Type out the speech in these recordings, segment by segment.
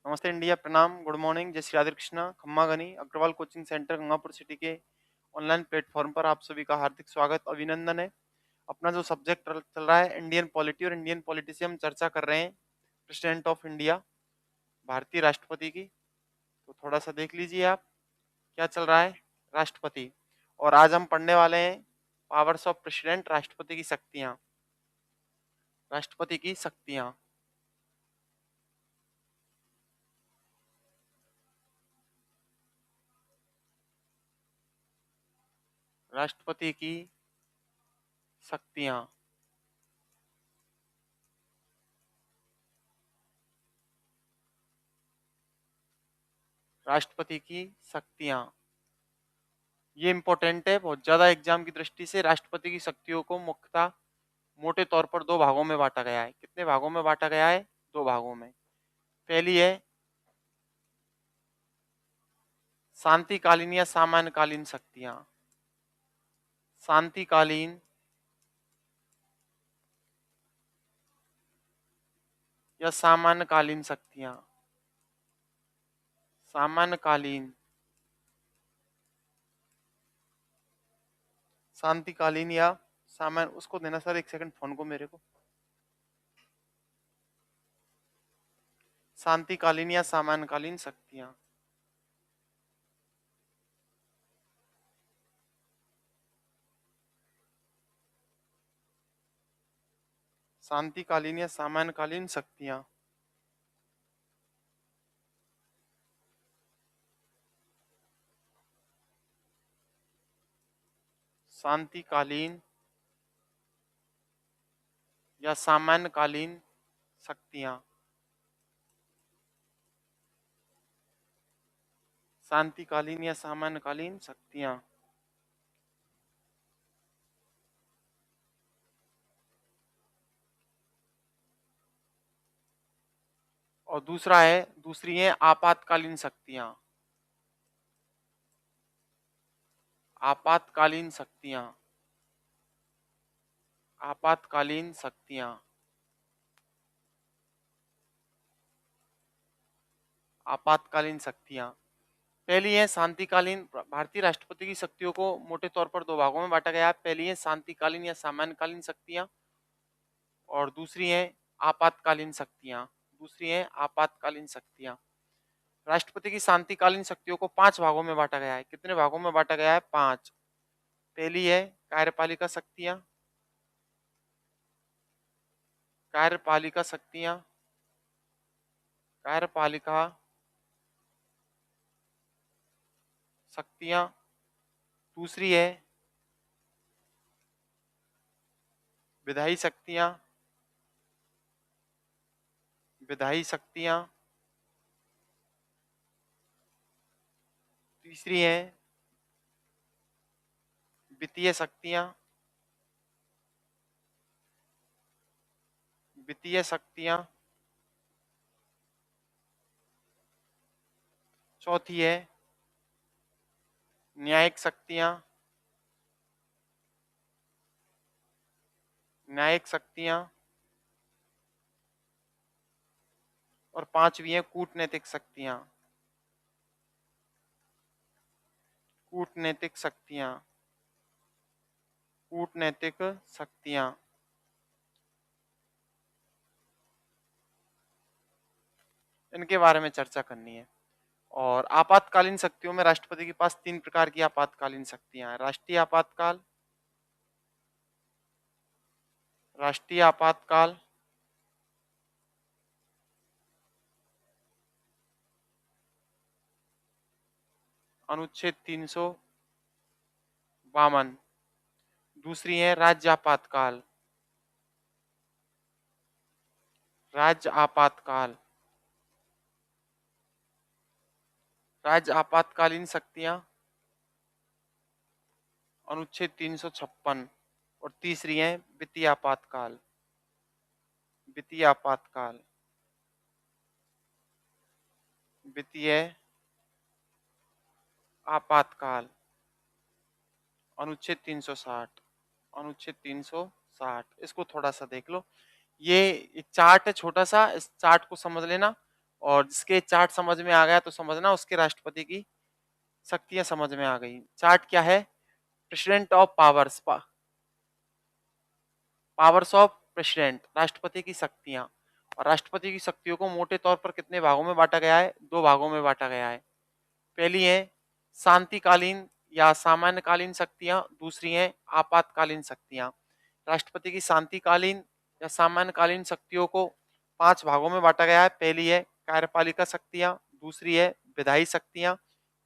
नमस्ते इंडिया, प्रणाम, good morning, जय श्री राधे कृष्णा, खम्मा गनी, Agrawal coaching centre Gangapur City के ऑनलाइन प्लेटफॉर्म पर आप सभी का हार्दिक स्वागत, अभिनंदन है। अपना जो सब्जेक्ट चल रहा है इंडियन पॉलिटी और इंडियन पॉलिटी से हम चर्चा कर रहे हैं प्रेसिडेंट ऑफ इंडिया, भारतीय राष्ट्रपति की। तो थोड़ा सा देख लीजिए आप क्या चल रहा है। राष्ट्रपति, और आज हम पढ़ने वाले हैं पावर्स ऑफ प्रेसिडेंट, राष्ट्रपति की शक्तियाँ। राष्ट्रपति की शक्तियाँ। राष्ट्रपति की शक्तियाँ। राष्ट्रपति की शक्तियाँ, ये इंपॉर्टेंट है बहुत ज्यादा एग्जाम की दृष्टि से। राष्ट्रपति की शक्तियों को मुख्यतः मोटे तौर पर दो भागों में बांटा गया है। कितने भागों में बांटा गया है? दो भागों में। पहली है शांतिकालीन या सामान्यकालीन शक्तियां। शांतिकालीन या सामान्यकालीन शक्तियां। सामान्यकालीन, शांतिकालीन या सामान्य। उसको देना सर, एक सेकंड फोन को मेरे को। शांतिकालीन या सामान्यकालीन शक्तियां। शांतिकालीन या सामान्यकालीन शक्तियां। शांतिकालीन या सामान्यकालीन शक्तियां। शांतिकालीन या सामान्यकालीन शक्तियां। और दूसरी है आपातकालीन शक्तियां। आपातकालीन शक्तियां। आपातकालीन शक्तियां। आपातकालीन शक्तियां। पहली है शांतिकालीन। भारतीय राष्ट्रपति की शक्तियों को मोटे तौर पर दो भागों में बांटा गया है। पहली है शांतिकालीन या सामान्यकालीन शक्तियां, और दूसरी है आपातकालीन शक्तियां। दूसरी है आपातकालीन शक्तियां। राष्ट्रपति की शांतिकालीन शक्तियों को पांच भागों में बांटा गया है। कितने भागों में बांटा गया है? पांच। पहली है कार्यपालिका शक्तियां। कार्यपालिका शक्तियां। कार्यपालिका शक्तियां। दूसरी है विधायी शक्तियां। विधायी शक्तियां। तीसरी है वित्तीय शक्तियां। वित्तीय शक्तियां। चौथी है न्यायिक शक्तियां। न्यायिक शक्तियां। और पांचवी है कूटनैतिक शक्तियां। कूटनैतिक शक्तियां। कूटनैतिक शक्तियां। इनके बारे में चर्चा करनी है। और आपातकालीन शक्तियों में राष्ट्रपति के पास तीन प्रकार की आपातकालीन शक्तियां हैं। राष्ट्रीय आपातकाल, राष्ट्रीय आपातकाल, अनुच्छेद 352। दूसरी है राज्य आपातकाल। राज्य आपातकाल। राज्य आपातकालीन शक्तियां, अनुच्छेद 356। और तीसरी है वित्तीय आपातकाल। वित्तीय आपातकाल। वित्तीय आपातकाल, अनुच्छेद 360। अनुच्छेद 360, इसको थोड़ा सा देख लो। ये एक चार्ट है छोटा सा, इस चार्ट को समझ लेना और जिसके चार्ट समझ में आ गया तो समझना उसके राष्ट्रपति की शक्तियां समझ में आ गई। चार्ट क्या है? President of powers, powers of president, राष्ट्रपति की शक्तियां। और राष्ट्रपति की शक्तियों को मोटे तौर पर कितने भागों में बांटा गया है? दो भागों में बांटा गया है। पहली है शांतिकालीन या सामान्यकालीन शक्तियां, दूसरी है आपातकालीन शक्तियां। राष्ट्रपति की शांतिकालीन या सामान्यकालीन शक्तियों को 5 भागों में बांटा गया है। पहली है कार्यपालिका शक्तियां, दूसरी है विधायी शक्तियां,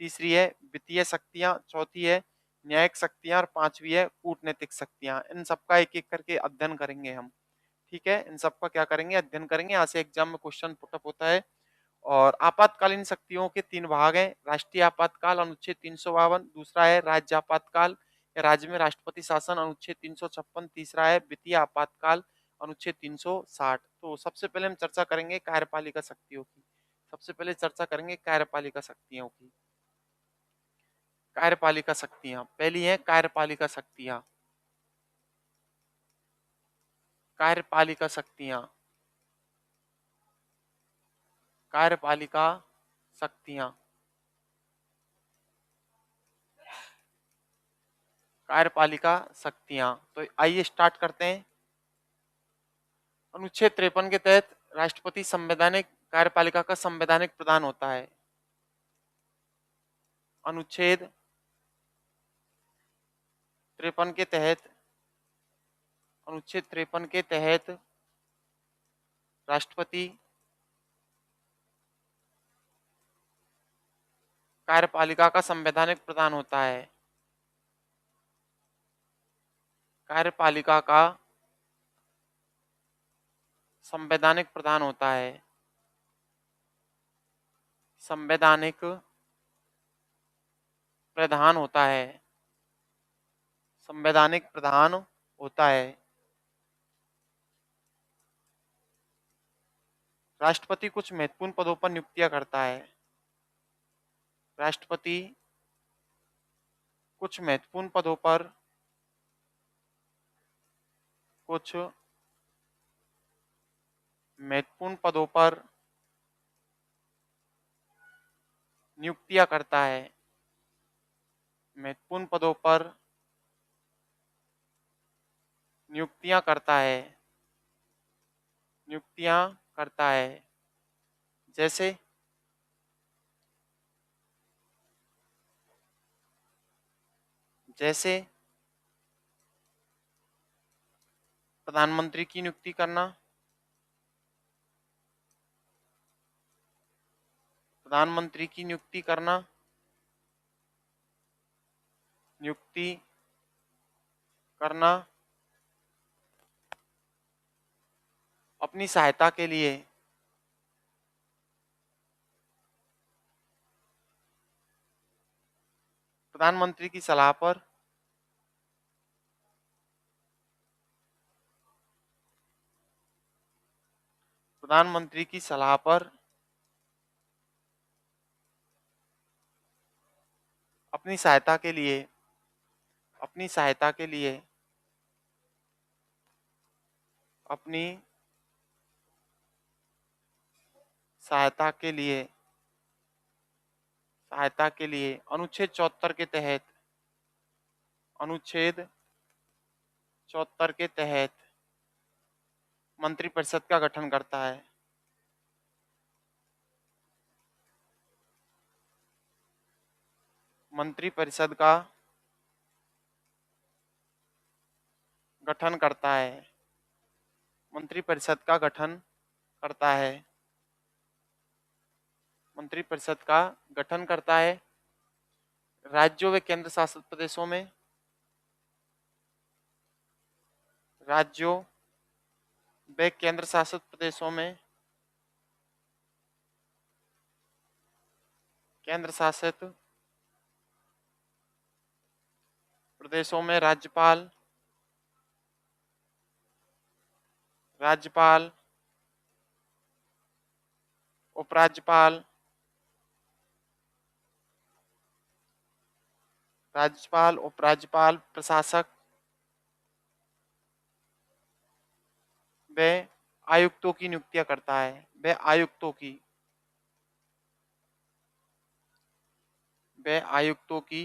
तीसरी है वित्तीय शक्तियां, चौथी है न्यायिक शक्तियां और पांचवी है कूटनीतिक शक्तियां। इन सबका एक एक करके अध्ययन करेंगे हम। ठीक है, इन सबका क्या करेंगे? अध्ययन करेंगे। यहाँ से एग्जाम में क्वेश्चन पुटअप होता है। और आपातकालीन शक्तियों के 3 भाग हैं। राष्ट्रीय आपातकाल अनुच्छेद 352, दूसरा है राज्य आपातकाल या राज्य में राष्ट्रपति शासन अनुच्छेद 356, तीसरा है वित्तीय आपातकाल अनुच्छेद 360। तो सबसे पहले हम चर्चा करेंगे कार्यपालिका शक्तियों की। सबसे पहले चर्चा करेंगे कार्यपालिका शक्तियों की। कार्यपालिका शक्तियां पहली है कार्यपालिका शक्तियां। कार्यपालिका शक्तियां, कार्यपालिका शक्तियां, कार्यपालिका शक्तियां। तो आइए स्टार्ट करते हैं। अनुच्छेद 53 के तहत राष्ट्रपति संवैधानिक कार्यपालिका का संवैधानिक प्रधान होता है। अनुच्छेद 53 के तहत, अनुच्छेद 53 के तहत राष्ट्रपति कार्यपालिका का संवैधानिक प्रधान होता है। कार्यपालिका का संवैधानिक प्रधान होता है। संवैधानिक प्रधान होता है। संवैधानिक प्रधान होता है। राष्ट्रपति कुछ महत्वपूर्ण पदों पर नियुक्तियां करता है। राष्ट्रपति कुछ महत्वपूर्ण पदों पर, कुछ महत्वपूर्ण पदों पर नियुक्तियां करता है। महत्वपूर्ण पदों पर नियुक्तियां करता है। नियुक्तियां करता है। जैसे जैसे प्रधानमंत्री की नियुक्ति करना, प्रधानमंत्री की नियुक्ति करना, नियुक्ति करना अपनी सहायता के लिए, प्रधानमंत्री की सलाह पर, प्रधानमंत्री की सलाह पर अपनी सहायता के लिए, अपनी सहायता के लिए, अपनी सहायता के लिए, सहायता के लिए अनुच्छेद 74 के तहत, अनुच्छेद 74 के तहत मंत्रिपरिषद का गठन करता है। मंत्रिपरिषद का गठन करता है। मंत्रिपरिषद का गठन करता है। मंत्रिपरिषद का गठन करता है। राज्यों व केंद्र शासित प्रदेशों में, राज्यों व केंद्र शासित प्रदेशों में, केंद्र शासित प्रदेशों में राज्यपाल, राज्यपाल, उपराज्यपाल, राज्यपाल, उपराज्यपाल, प्रशासक व आयुक्तों की नियुक्तियां करता है। व आयुक्तों की, व आयुक्तों की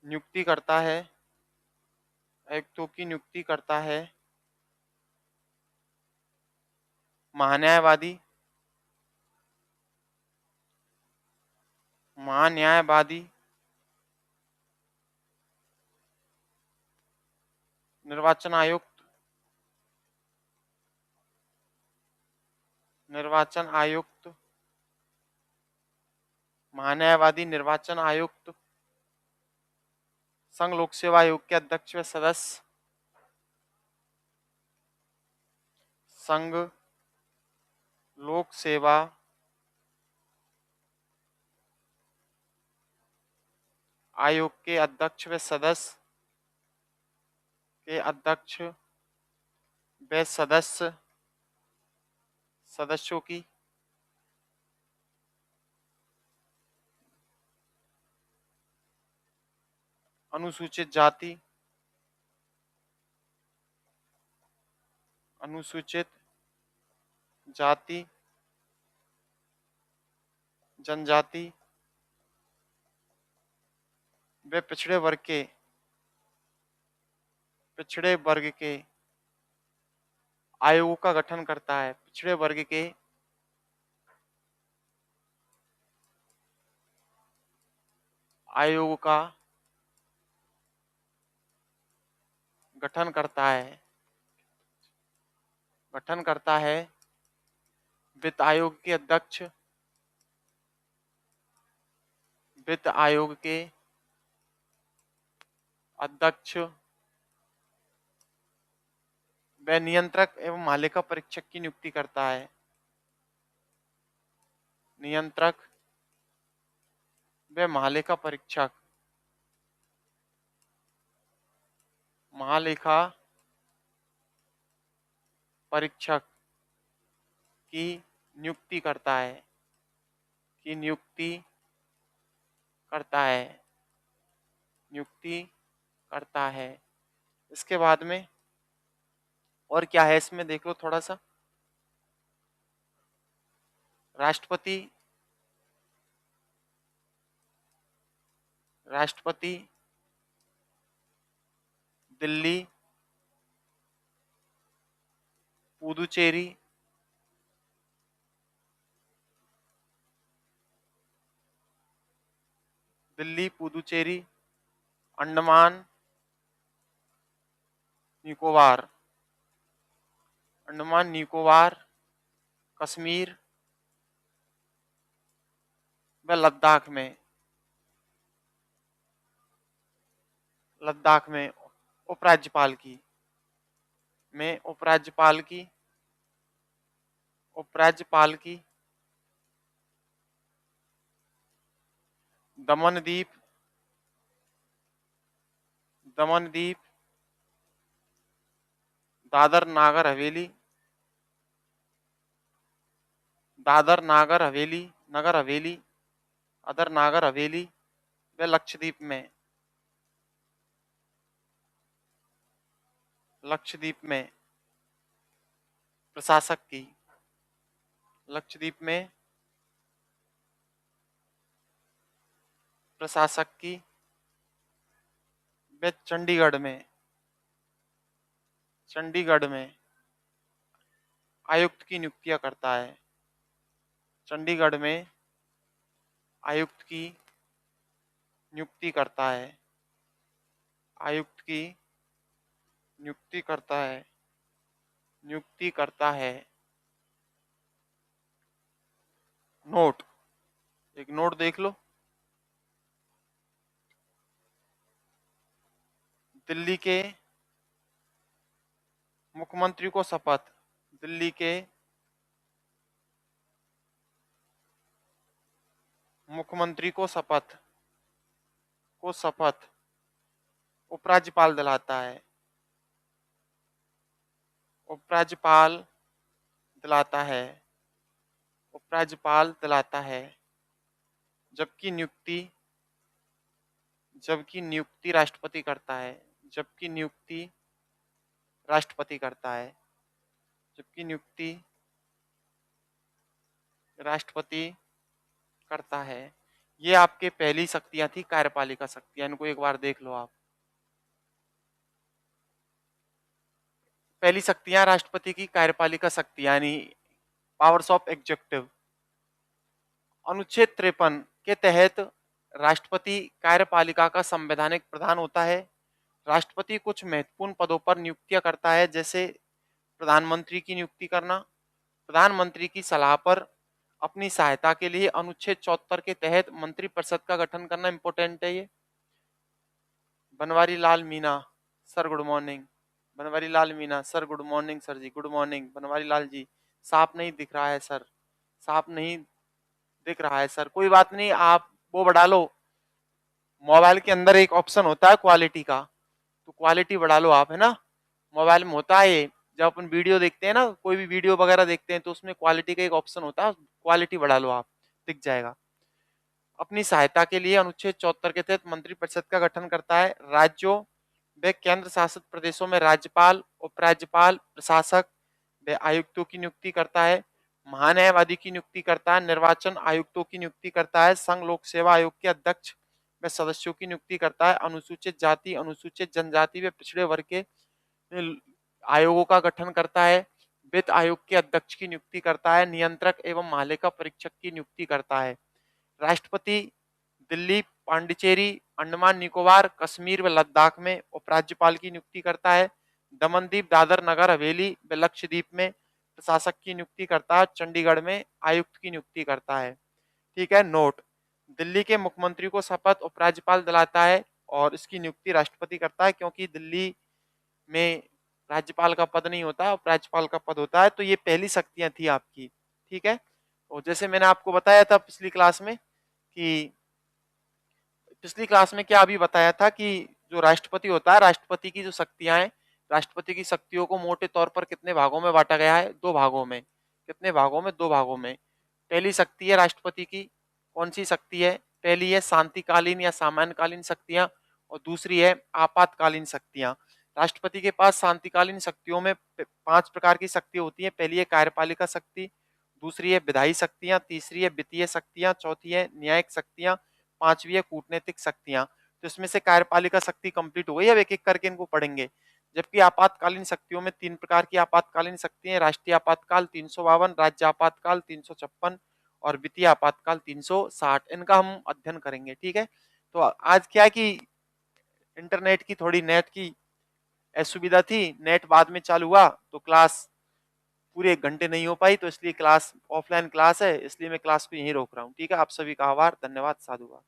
नियुक्ति करता है, आयुक्तों की नियुक्ति करता है महान्यायवादी, महान्यायवादी निर्वाचन आयुक्त, निर्वाचन आयुक्त, महान्यायवादी निर्वाचन आयुक्त, संघ लोक सेवा आयोग के अध्यक्ष व सदस्य, संघ लोक सेवा आयोग के अध्यक्ष व सदस्य के अध्यक्ष व सदस्यों की अनुसूचित जाति, अनुसूचित जाति, जनजाति व पिछड़े वर्ग के आयोगों का गठन करता है, पिछड़े वर्ग के आयोग का गठन करता है, गठन करता है वित्त आयोग के अध्यक्ष, वित्त आयोग के अध्यक्ष व नियंत्रक एवं मालिका परीक्षक की नियुक्ति करता है, नियंत्रक व महालेखा परीक्षक, महालेखा परीक्षक की नियुक्ति करता है, की नियुक्ति करता है, नियुक्ति करता है। इसके बाद में और क्या है इसमें देख लो थोड़ा सा। राष्ट्रपति, राष्ट्रपति दिल्ली, पुदुचेरी, दिल्ली, पुदुचेरी, अंडमान निकोबार, अंडमान निकोबार, कश्मीर व लद्दाख में, लद्दाख में उपराज्यपाल की, में उपराज्यपाल की, उपराज्यपाल की, दमनदीप, दमनदीप, दादर नागर हवेली, दादर नागर हवेली, नगर हवेली, अदर नागर हवेली व लक्षद्वीप में, लक्षद्वीप में प्रशासक की, लक्षद्वीप में प्रशासक की व चंडीगढ़ में, चंडीगढ़ में आयुक्त की नियुक्तियां करता है, चंडीगढ़ में आयुक्त की नियुक्ति करता है, आयुक्त की नियुक्ति करता है, नियुक्ति करता है। नोट, एक नोट देख लो। दिल्ली के मुख्यमंत्री को शपथ, दिल्ली के मुख्यमंत्री को शपथ, को शपथ उपराज्यपाल दिलाता है, उपराज्यपाल दिलाता है, उपराज्यपाल दिलाता है। जबकि नियुक्ति, जबकि नियुक्ति राष्ट्रपति करता है, जबकि नियुक्ति राष्ट्रपति करता है, जबकि नियुक्ति राष्ट्रपति करता है। ये आपके पहली शक्तियां थी, कार्यपालिका शक्तियां, इनको एक बार देख लो आप। पहली शक्तियां राष्ट्रपति की कार्यपालिका शक्तियां यानी पावर्स ऑफ एग्जीक्यूटिव। अनुच्छेद 53 के तहत राष्ट्रपति कार्यपालिका का संवैधानिक प्रधान होता है। राष्ट्रपति कुछ महत्वपूर्ण पदों पर नियुक्तियां करता है, जैसे प्रधानमंत्री की नियुक्ति करना, प्रधानमंत्री की सलाह पर अपनी सहायता के लिए अनुच्छेद 74 के तहत मंत्रिपरिषद का गठन करना इंपॉर्टेंट है। ये Banwari Lal Meena sir, good morning. Banwari Lal Meena sir, good morning sir ji, good morning Banwari Lal ji. साफ नहीं दिख रहा है सर, साफ नहीं दिख रहा है सर, कोई बात नहीं, आप वो बढ़ा लो। मोबाइल के अंदर एक ऑप्शन होता है क्वालिटी का, तो क्वालिटी बढ़ा लो आप, है ना। मोबाइल में होता है ये, जब अपन वीडियो देखते हैं ना, कोई भी वीडियो वगैरह देखते हैं तो उसमें क्वालिटी का एक ऑप्शन होता है, क्वालिटी बढ़ा लो आप, दिख जाएगा। अपनी सहायता के लिए अनुच्छेद 74 के तहत मंत्रिपरिषद का गठन करता है। राज्यों व केंद्र शासित प्रदेशों में राज्यपाल, उपराज्यपाल, प्रशासक व आयुक्तों की नियुक्ति करता है। महान्यायवादी की नियुक्ति करता है। निर्वाचन आयुक्तों की नियुक्ति करता है। संघ लोक सेवा आयोग के अध्यक्ष व सदस्यों की नियुक्ति करता है। अनुसूचित जाति, अनुसूचित जनजाति व पिछड़े वर्ग के आयोगों का गठन करता है। वित्त आयोग के अध्यक्ष की नियुक्ति करता है। नियंत्रक एवं महालेखा परीक्षक की नियुक्ति करता है। राष्ट्रपति दिल्ली, पांडिचेरी, अंडमान निकोबार, कश्मीर व लद्दाख में उपराज्यपाल की नियुक्ति करता है। दमनदीप, दादर नगर हवेली व लक्षद्वीप में प्रशासक की नियुक्ति करता है। चंडीगढ़ में आयुक्त की नियुक्ति करता है। ठीक है, नोट, दिल्ली के मुख्यमंत्री को शपथ उपराज्यपाल दिलाता है और इसकी नियुक्ति राष्ट्रपति करता है, क्योंकि दिल्ली में राज्यपाल का पद नहीं होता, उपराज्यपाल का पद होता है। तो ये पहली शक्तियां थी आपकी। ठीक है, और जैसे मैंने आपको बताया था पिछली क्लास में कि क्या अभी बताया था कि जो राष्ट्रपति होता है, राष्ट्रपति की जो शक्तियां हैं, राष्ट्रपति की शक्तियों को मोटे तौर पर कितने भागों में बांटा गया है? दो भागों में। कितने भागों में? दो भागों में। पहली शक्ति है राष्ट्रपति की, कौन सी शक्ति है? पहली है शांतिकालीन या सामान्यकालीन शक्तियां और दूसरी है आपातकालीन शक्तियां। राष्ट्रपति के पास शांतिकालीन शक्तियों में 5 प्रकार की शक्ति होती है। पहली है कार्यपालिका शक्ति, दूसरी है विधायी शक्तियां, तीसरी है वित्तीय शक्तियां, चौथी है न्यायिक शक्तियां, पांचवी है कूटनीतिक शक्तियां। तो इसमें से कार्यपालिका शक्ति कंप्लीट हो गई। अब एक एक करके इनको पढ़ेंगे। जबकि आपातकालीन शक्तियों में 3 प्रकार की आपातकालीन शक्तियां, राष्ट्रीय आपातकाल 352, राज्य आपातकाल 356 और वित्तीय आपातकाल 360। इनका हम अध्ययन करेंगे। ठीक है, तो आज क्या है कि इंटरनेट की थोड़ी नेट की असुविधा थी, नेट बाद में चालू हुआ तो क्लास पूरे 1 घंटे नहीं हो पाई, तो इसलिए क्लास ऑफलाइन क्लास है, इसलिए मैं क्लास को यहीं रोक रहा हूँ। ठीक है, आप सभी का आभार, धन्यवाद, साधुवाद।